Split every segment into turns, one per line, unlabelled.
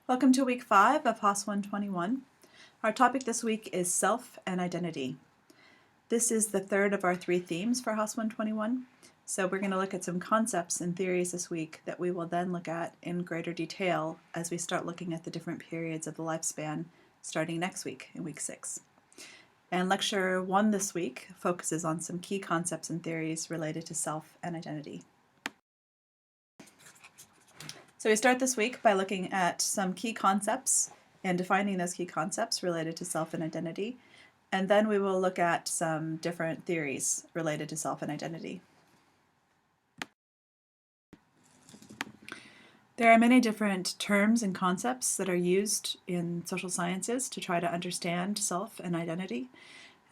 Welcome to week 5 of HOS 121. Our topic this week is self and identity. This is the third of our 3 themes for HOS 121. So we're going to look at some concepts and theories this week that we will then look at in greater detail as we start looking at the different periods of the lifespan starting next week in week 6. And lecture 1 this week focuses on some key concepts and theories related to self and identity. So we start this week by looking at some key concepts and defining those key concepts related to self and identity. And then we will look at some different theories related to self and identity. There are many different terms and concepts that are used in social sciences to try to understand self and identity.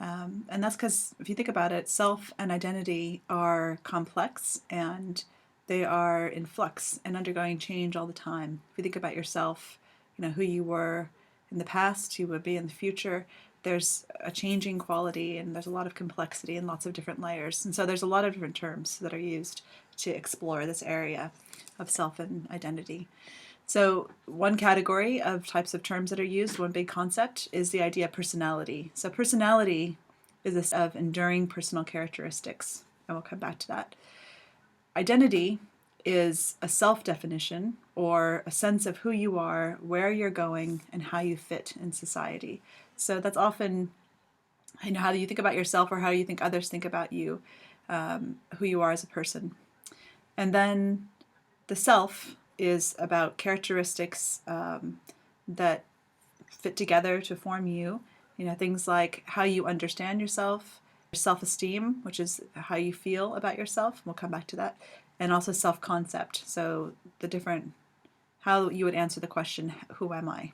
And that's because if you think about it, self and identity are complex and they are in flux and undergoing change all the time. If you think about yourself, who you were in the past, who you would be in the future, there's a changing quality and there's a lot of complexity and lots of different layers. And so there's a lot of different terms that are used to explore this area of self and identity. So one category of types of terms that are used, one big concept, is the idea of personality. So personality is a set of enduring personal characteristics, and we'll come back to that. Identity is a self-definition or a sense of who you are, where you're going, and how you fit in society. So that's often how do you think about yourself or how you think others think about you, who you are as a person. And then the self is about characteristics that fit together to form you. Things like how you understand yourself, self-esteem, which is how you feel about yourself. We'll come back to that. And also self-concept. So how you would answer the question, who am I?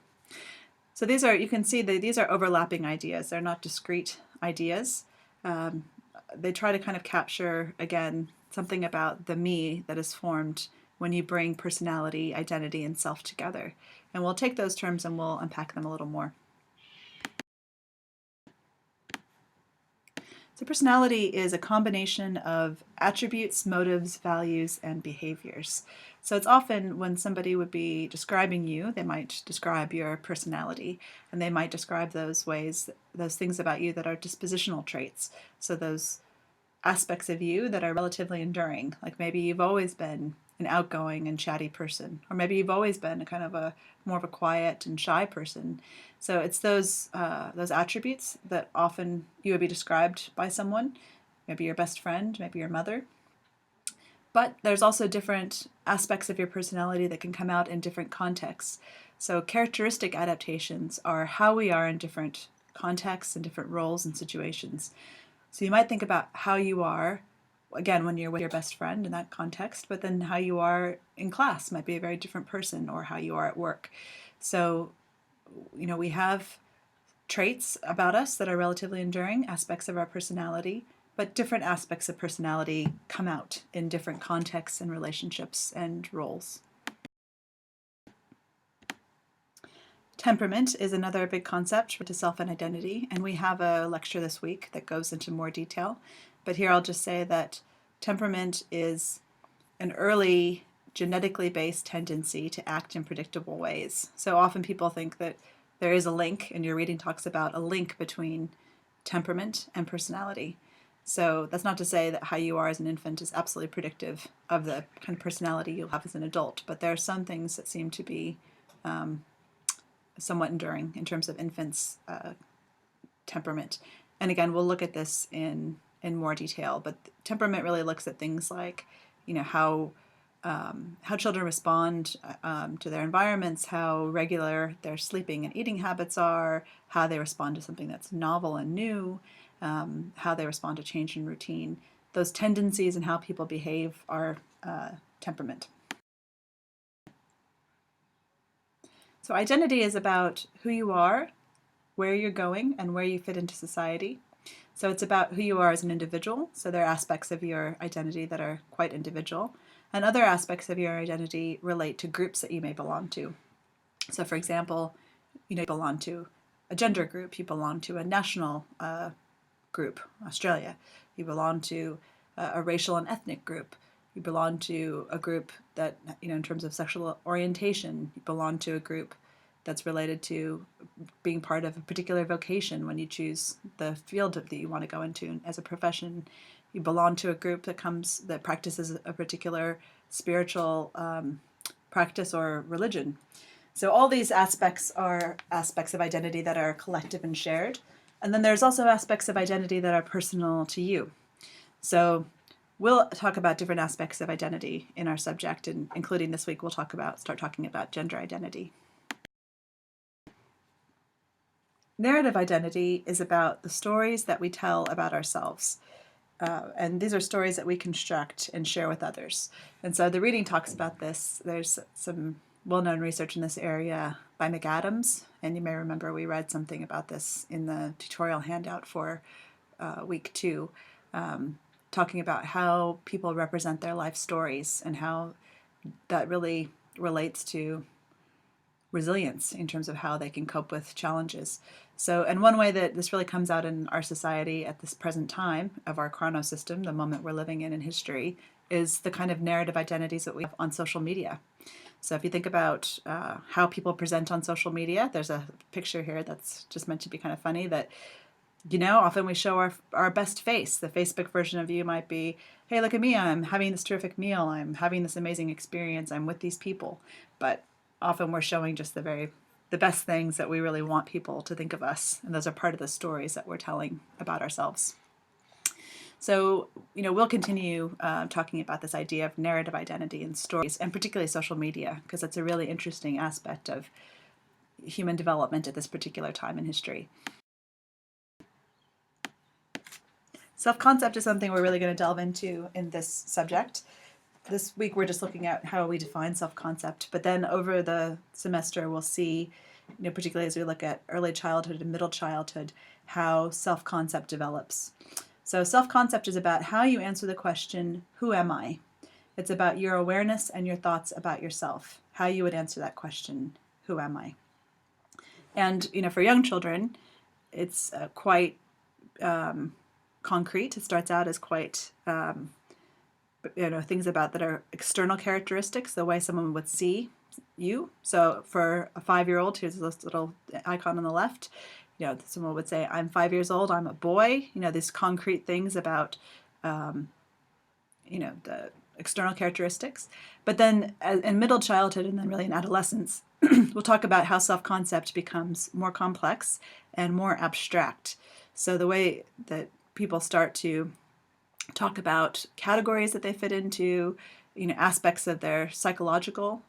So you can see that these are overlapping ideas. They're not discrete ideas. They try to kind of capture, again, something about the me that is formed when you bring personality, identity, and self together. And we'll take those terms and we'll unpack them a little more. So personality is a combination of attributes, motives, values, and behaviors. So it's often when somebody would be describing you, they might describe your personality, and they might describe those things about you that are dispositional traits. So those aspects of you that are relatively enduring, like maybe you've always been an outgoing and chatty person, or maybe you've always been a kind of more of a quiet and shy person. So it's those attributes that often you would be described by someone, maybe your best friend, maybe your mother. But there's also different aspects of your personality that can come out in different contexts. So characteristic adaptations are how we are in different contexts and different roles and situations. So you might think about how you are, again, when you're with your best friend in that context, but then how you are in class might be a very different person, or how you are at work. So, we have traits about us that are relatively enduring, aspects of our personality, but different aspects of personality come out in different contexts and relationships and roles. Temperament is another big concept to self and identity, and we have a lecture this week that goes into more detail. But here I'll just say that temperament is an early genetically based tendency to act in predictable ways. So often people think that there is a link, and your reading talks about a link between temperament and personality. So that's not to say that how you are as an infant is absolutely predictive of the kind of personality you'll have as an adult, but there are some things that seem to be somewhat enduring in terms of infants' temperament. And again, we'll look at this in more detail, but temperament really looks at things like, how children respond to their environments, how regular their sleeping and eating habits are, how they respond to something that's novel and new, how they respond to change in routine. Those tendencies and how people behave are temperament. So identity is about who you are, where you're going, and where you fit into society. So it's about who you are as an individual. So there are aspects of your identity that are quite individual, and other aspects of your identity relate to groups that you may belong to. So for example, you belong to a gender group, you belong to a national group, Australia, you belong to a racial and ethnic group, you belong to a group that, in terms of sexual orientation, you belong to a group that's related to being part of a particular vocation when you choose the field that you want to go into as a profession. You belong to a group that practices a particular spiritual practice or religion. So all these aspects are aspects of identity that are collective and shared. And then there's also aspects of identity that are personal to you. So we'll talk about different aspects of identity in our subject, and including this week, we'll start talking about gender identity. Narrative identity is about the stories that we tell about ourselves. And these are stories that we construct and share with others. And so the reading talks about this. There's some well-known research in this area by McAdams, and you may remember we read something about this in the tutorial handout for week 2, talking about how people represent their life stories and how that really relates to resilience in terms of how they can cope with challenges. So, and one way that this really comes out in our society at this present time of our chrono system, the moment we're living in history, is the kind of narrative identities that we have on social media. So if you think about how people present on social media, there's a picture here that's just meant to be kind of funny that, often we show our best face. The Facebook version of you might be, hey, look at me, I'm having this terrific meal, I'm having this amazing experience, I'm with these people. But often we're showing just the best things that we really want people to think of us. And those are part of the stories that we're telling about ourselves. So, we'll continue talking about this idea of narrative identity and stories, and particularly social media, because that's a really interesting aspect of human development at this particular time in history. Self-concept is something we're really going to delve into in this subject. This week we're just looking at how we define self-concept, but then over the semester we'll see, particularly as we look at early childhood and middle childhood, how self-concept develops. So self-concept is about how you answer the question, who am I? It's about your awareness and your thoughts about yourself, how you would answer that question, who am I? And, for young children, it's quite concrete. It starts out as quite, things about that are external characteristics, the way someone would see you. So for a 5-year-old, here's this little icon on the left, someone would say, I'm 5 years old, I'm a boy, these concrete things about, the external characteristics. But then in middle childhood and then really in adolescence, we'll talk about how self-concept becomes more complex and more abstract. So the way that people start to talk about categories that they fit into, aspects of their psychological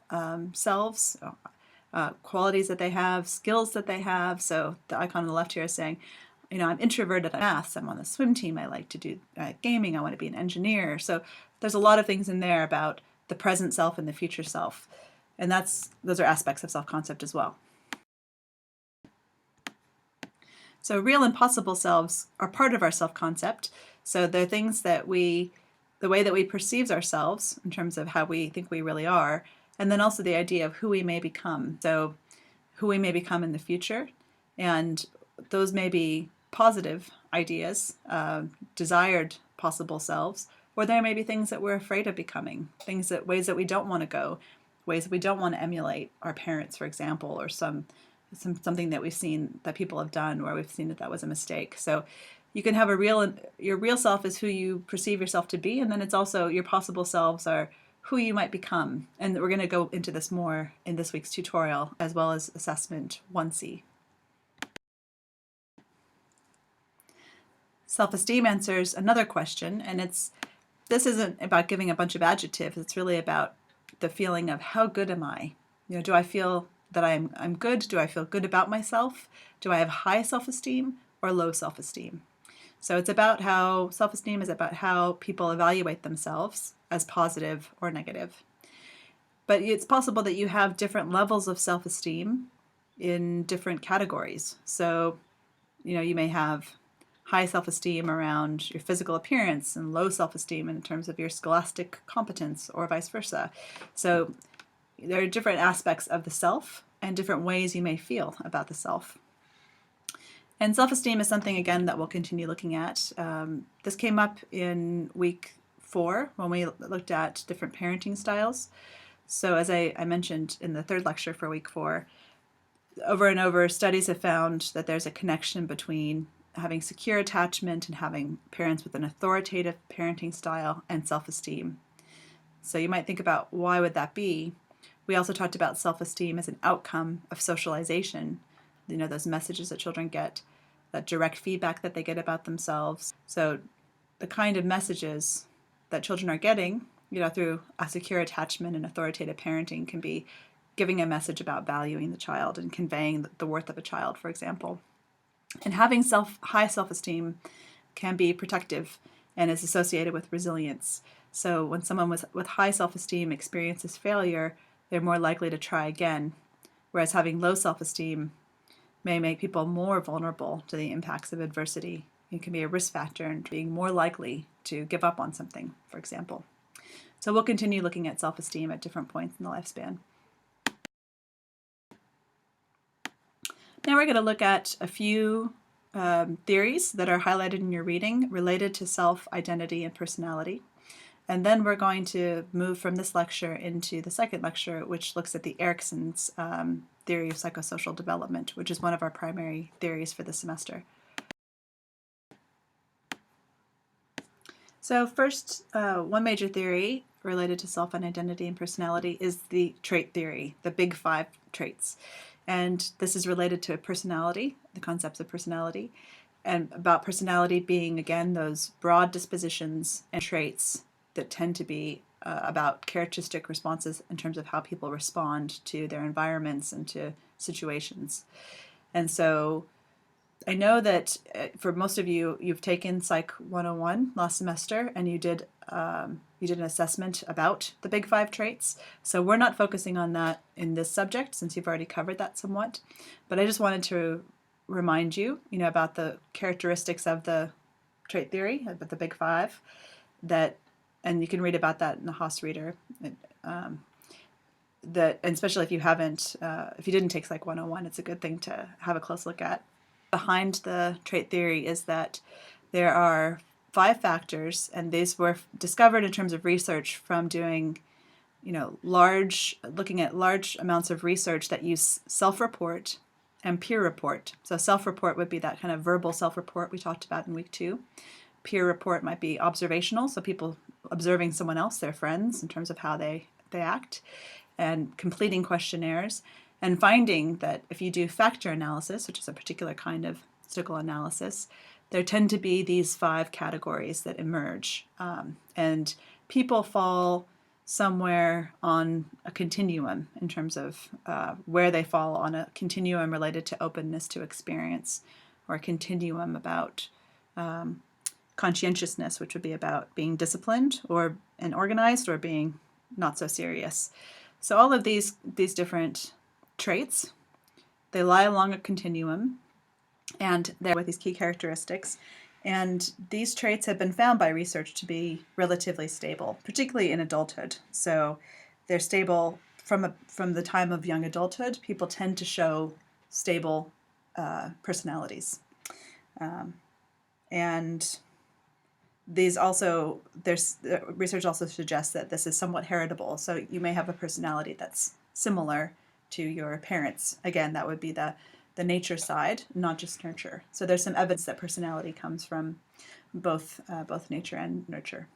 selves, qualities that they have, skills that they have. So the icon on the left here is saying, I'm introverted at maths, I'm on the swim team, I like to do gaming, I want to be an engineer. So there's a lot of things in there about the present self and the future self. And those are aspects of self-concept as well. So real and possible selves are part of our self-concept. So they're things that the way that we perceive ourselves in terms of how we think we really are, and then also the idea of who we may become. So who we may become in the future, and those may be positive ideas, desired possible selves, or there may be things that we're afraid of becoming, ways that we don't want to go, ways that we don't want to emulate our parents, for example, or something that we've seen that people have done where we've seen that was a mistake. So you can have your real self is who you perceive yourself to be, and then it's also your possible selves are who you might become. And we're going to go into this more in this week's tutorial, as well as assessment 1C. Self-esteem answers another question, and this isn't about giving a bunch of adjectives, it's really about the feeling of how good am I? Do I feel that I'm good? Do I feel good about myself? Do I have high self-esteem or low self-esteem? So it's about how self-esteem is about how people evaluate themselves as positive or negative. But it's possible that you have different levels of self-esteem in different categories. So, you may have high self-esteem around your physical appearance and low self-esteem in terms of your scholastic competence, or vice versa. So there are different aspects of the self and different ways you may feel about the self. And self-esteem is something, again, that we'll continue looking at. This came up in week 4 when we looked at different parenting styles. So as I mentioned in the third lecture for week 4, over and over, studies have found that there's a connection between having secure attachment and having parents with an authoritative parenting style and self-esteem. So you might think about, why would that be? We also talked about self-esteem as an outcome of socialization. Those messages that children get, that direct feedback that they get about themselves. So the kind of messages that children are getting, through a secure attachment and authoritative parenting, can be giving a message about valuing the child and conveying the worth of a child, for example. And having high self-esteem can be protective and is associated with resilience. So when someone with high self-esteem experiences failure, they're more likely to try again, whereas having low self-esteem may make people more vulnerable to the impacts of adversity. It can be a risk factor in being more likely to give up on something, for example. So we'll continue looking at self-esteem at different points in the lifespan. Now we're going to look at a few theories that are highlighted in your reading related to self, identity, and personality. And then we're going to move from this lecture into the second lecture, which looks at the Erikson's theory of psychosocial development, which is one of our primary theories for the semester. So first, one major theory related to self and identity and personality is the trait theory, the big 5 traits. And this is related to personality, the concepts of personality, and about personality being, again, those broad dispositions and traits that tend to be about characteristic responses in terms of how people respond to their environments and to situations. And so I know that for most of you, you've taken Psych 101 last semester, and you did an assessment about the big 5 traits. So we're not focusing on that in this subject, since you've already covered that somewhat. But I just wanted to remind you, about the characteristics of the trait theory, about the big 5, and you can read about that in the Haas Reader. And especially if you didn't take Psych 101, it's a good thing to have a close look at. Behind the trait theory is that there are 5 factors, and these were discovered in terms of research from doing, looking at large amounts of research that use self-report and peer report. So self-report would be that kind of verbal self-report we talked about in week 2. Peer report might be observational, so people observing someone else, their friends, in terms of how they act, and completing questionnaires, and finding that if you do factor analysis, which is a particular kind of statistical analysis, there tend to be these 5 categories that emerge. And people fall somewhere on a continuum in terms of where they fall on a continuum related to openness to experience, or a continuum about conscientiousness, which would be about being disciplined and organized, or being not so serious. So all of these different traits, they lie along a continuum, and they're with these key characteristics. And these traits have been found by research to be relatively stable, particularly in adulthood. So they're stable from the time of young adulthood. People tend to show stable personalities. And these also, research also suggests that this is somewhat heritable. So you may have a personality that's similar to your parents. Again, that would be the nature side, not just nurture. So there's some evidence that personality comes from both nature and nurture.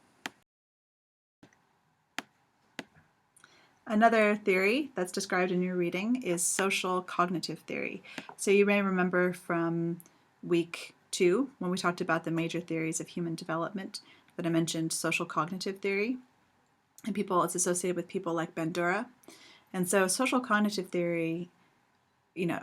Another theory that's described in your reading is social cognitive theory. So you may remember from week 2, when we talked about the major theories of human development, that I mentioned social cognitive theory. And it's associated with people like Bandura. And so social cognitive theory,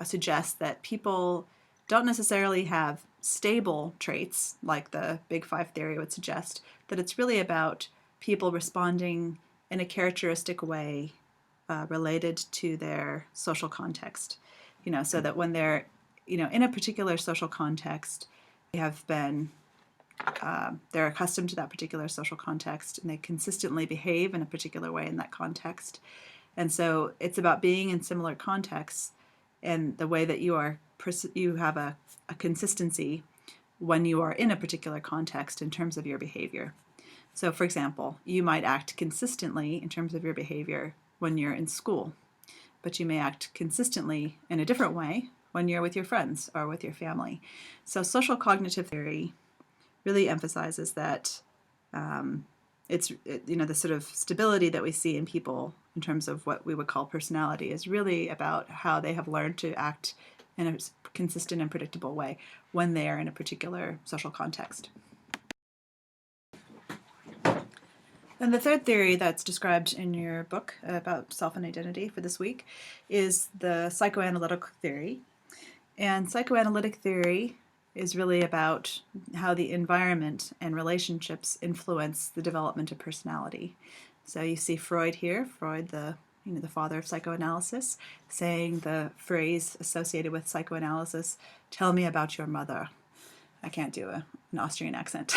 suggests that people don't necessarily have stable traits like the big 5 theory would suggest, that it's really about people responding in a characteristic way related to their social context. So that when they're, in a particular social context, they have been, they're accustomed to that particular social context, and they consistently behave in a particular way in that context. And so it's about being in similar contexts, and the way that you have a consistency when you are in a particular context in terms of your behavior. So for example, you might act consistently in terms of your behavior when you're in school, but you may act consistently in a different way when you're with your friends or with your family. So social cognitive theory really emphasizes that the sort of stability that we see in people in terms of what we would call personality is really about how they have learned to act in a consistent and predictable way when they are in a particular social context. And the third theory that's described in your book about self and identity for this week is the psychoanalytic theory. And psychoanalytic theory is really about how the environment and relationships influence the development of personality. So you see Freud here, Freud, the father of psychoanalysis, saying the phrase associated with psychoanalysis, "Tell me about your mother." I can't do an Austrian accent,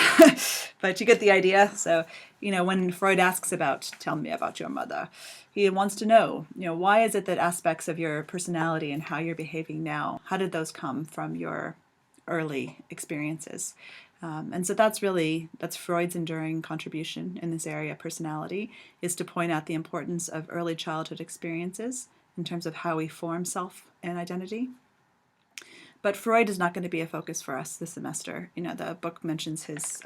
but you get the idea. So, when Freud asks about, "Tell me about your mother," he wants to know, why is it that aspects of your personality and how you're behaving now, how did those come from your early experiences? And so that's Freud's enduring contribution in this area of personality, is to point out the importance of early childhood experiences in terms of how we form self and identity. But Freud is not going to be a focus for us this semester. The book mentions his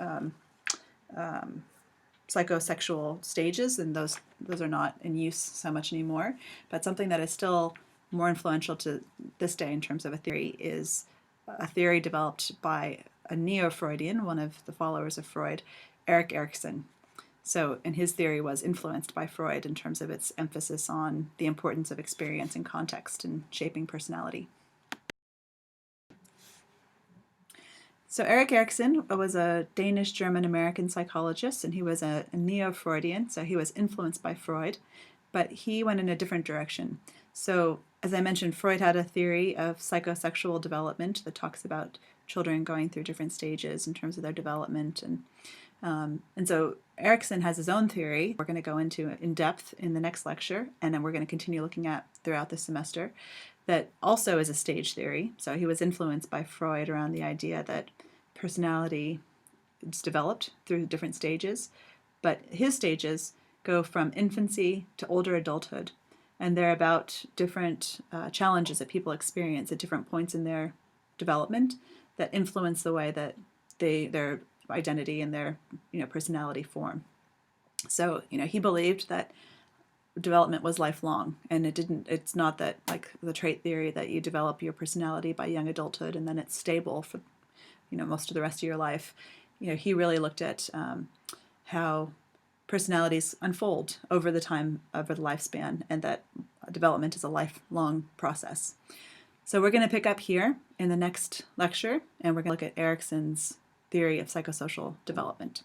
psychosexual stages, and those are not in use so much anymore. But something that is still more influential to this day in terms of a theory is a theory developed by a neo-Freudian, one of the followers of Freud, Erik Erikson. So, and his theory was influenced by Freud in terms of its emphasis on the importance of experience and context in shaping personality. So Erik Erikson was a Danish-German-American psychologist, and he was a neo-Freudian, so he was influenced by Freud, but he went in a different direction. So, as I mentioned, Freud had a theory of psychosexual development that talks about children going through different stages in terms of their development, and so Erikson has his own theory we're going to go into in depth in the next lecture, and then we're going to continue looking at throughout the semester, that also is a stage theory. So he was influenced by Freud around the idea that personality is developed through different stages, but his stages go from infancy to older adulthood, and they're about different challenges that people experience at different points in their development that influence the way that their identity and their personality form. So he believed that development was lifelong, and it's not that, like the trait theory, that you develop your personality by young adulthood and then it's stable for most of the rest of your life. He really looked at how personalities unfold over the lifespan, and that development is a lifelong process. So we're going to pick up here in the next lecture, and we're going to look at Erikson's theory of psychosocial development.